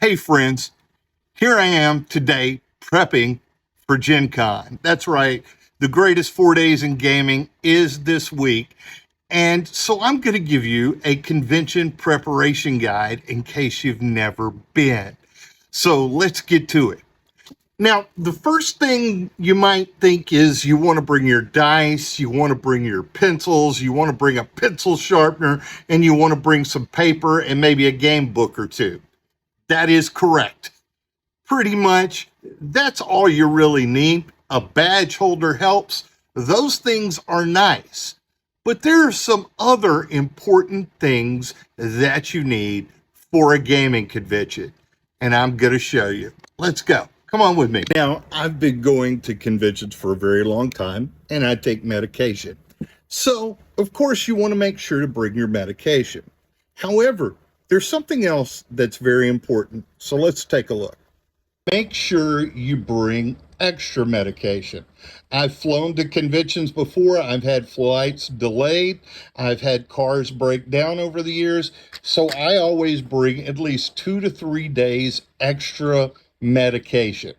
Hey friends, here I am today prepping for Gen Con. That's right, the greatest 4 days in gaming is this week. And so I'm going to give you a convention preparation guide in case you've never been. So let's get to it. Now, the first thing you might think is you want to bring your dice, you want to bring your pencils, you want to bring a pencil sharpener, and you want to bring some paper and maybe a game book or two. That is correct. Pretty much, that's all you really need. A badge holder helps. Those things are nice. But there are some other important things that you need for a gaming convention. And I'm going to show you. Let's go. Come on with me. Now, I've been going to conventions for a very long time, and I take medication. So, of course, you want to make sure to bring your medication. However, there's something else that's very important. So let's take a look. Make sure you bring extra medication. I've flown to conventions before. I've had flights delayed. I've had cars break down over the years. So I always bring at least 2 to 3 days extra medication.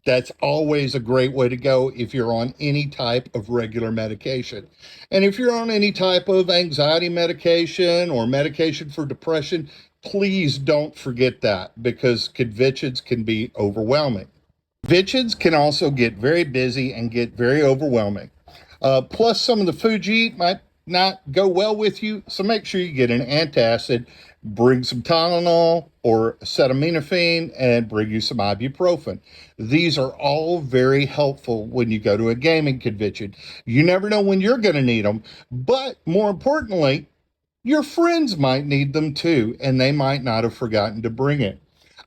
That's always a great way to go if you're on any type of regular medication. And if you're on any type of anxiety medication or medication for depression, please don't forget that because conventions can be overwhelming. Conventions can also get very busy and get very overwhelming. Plus, some of the food you eat might not go well with you, so make sure you get an antacid, bring some Tylenol or acetaminophen, and bring you some ibuprofen. These are all very helpful when you go to a gaming convention. You never know when you're going to need them, but more importantly, your friends might need them too, and they might not have forgotten to bring it.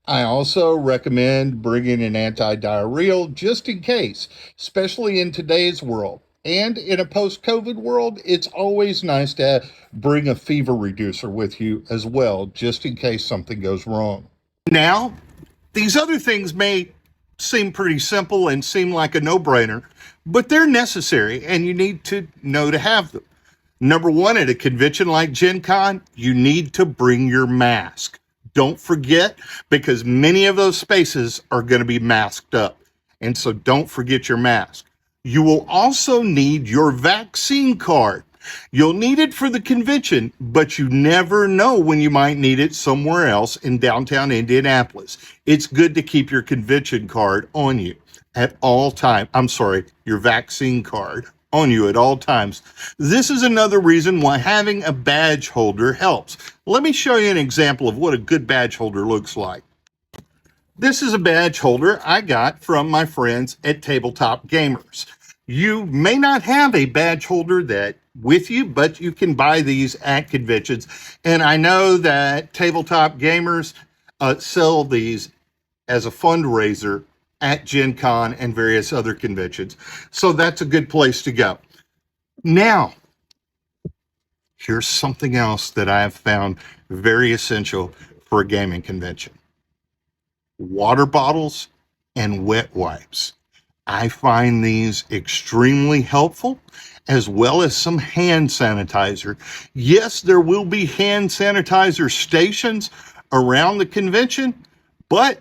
I also recommend bringing an antidiarrheal just in case, especially in today's world. And in a post-COVID world, it's always nice to bring a fever reducer with you as well, just in case something goes wrong. Now, these other things may seem pretty simple and seem like a no-brainer, but they're necessary and you need to know to have them. Number one, at a convention like Gen Con, you need to bring your mask. Don't forget, because many of those spaces are going to be masked up. And so don't forget your mask. You will also need your vaccine card. You'll need it for the convention, but you never know when you might need it somewhere else in downtown Indianapolis. It's good to keep your convention card on you at all times. I'm sorry, your vaccine card on you at all times. This is another reason why having a badge holder helps. Let me show you an example of what a good badge holder looks like. This is a badge holder I got from my friends at Tabletop Gamers. You may not have a badge holder that with you, but you can buy these at conventions. And I know that Tabletop Gamers sell these as a fundraiser at Gen Con and various other conventions. So that's a good place to go. Now, here's something else that I have found very essential for a gaming convention. Water bottles and wet wipes. I find these extremely helpful, as well as some hand sanitizer. Yes, there will be hand sanitizer stations around the convention, but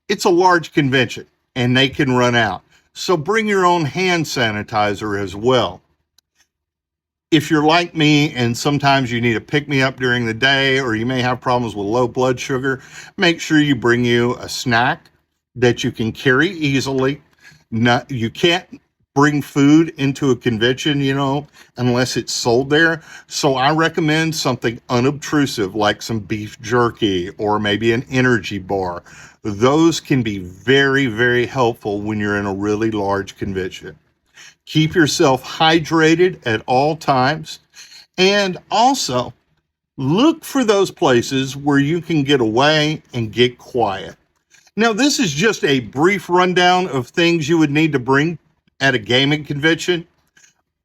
it's a large convention and they can run out. So bring your own hand sanitizer as well. If you're like me and sometimes you need a pick-me-up during the day or you may have problems with low blood sugar, make sure you bring you a snack that you can carry easily. You can't bring food into a convention, unless it's sold there. So I recommend something unobtrusive like some beef jerky or maybe an energy bar. Those can be very, very helpful when you're in a really large convention. Keep yourself hydrated at all times. And also, look for those places where you can get away and get quiet. Now, this is just a brief rundown of things you would need to bring at a gaming convention.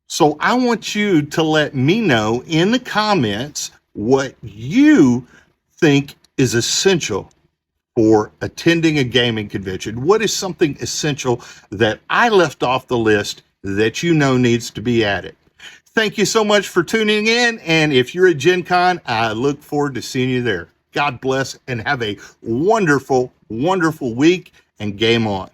So I want you to let me know in the comments what you think is essential for attending a gaming convention. What is something essential that I left off the list that you know needs to be added? Thank you so much for tuning in. And if you're at Gen Con, I look forward to seeing you there. God bless and have a wonderful, wonderful week, and game on.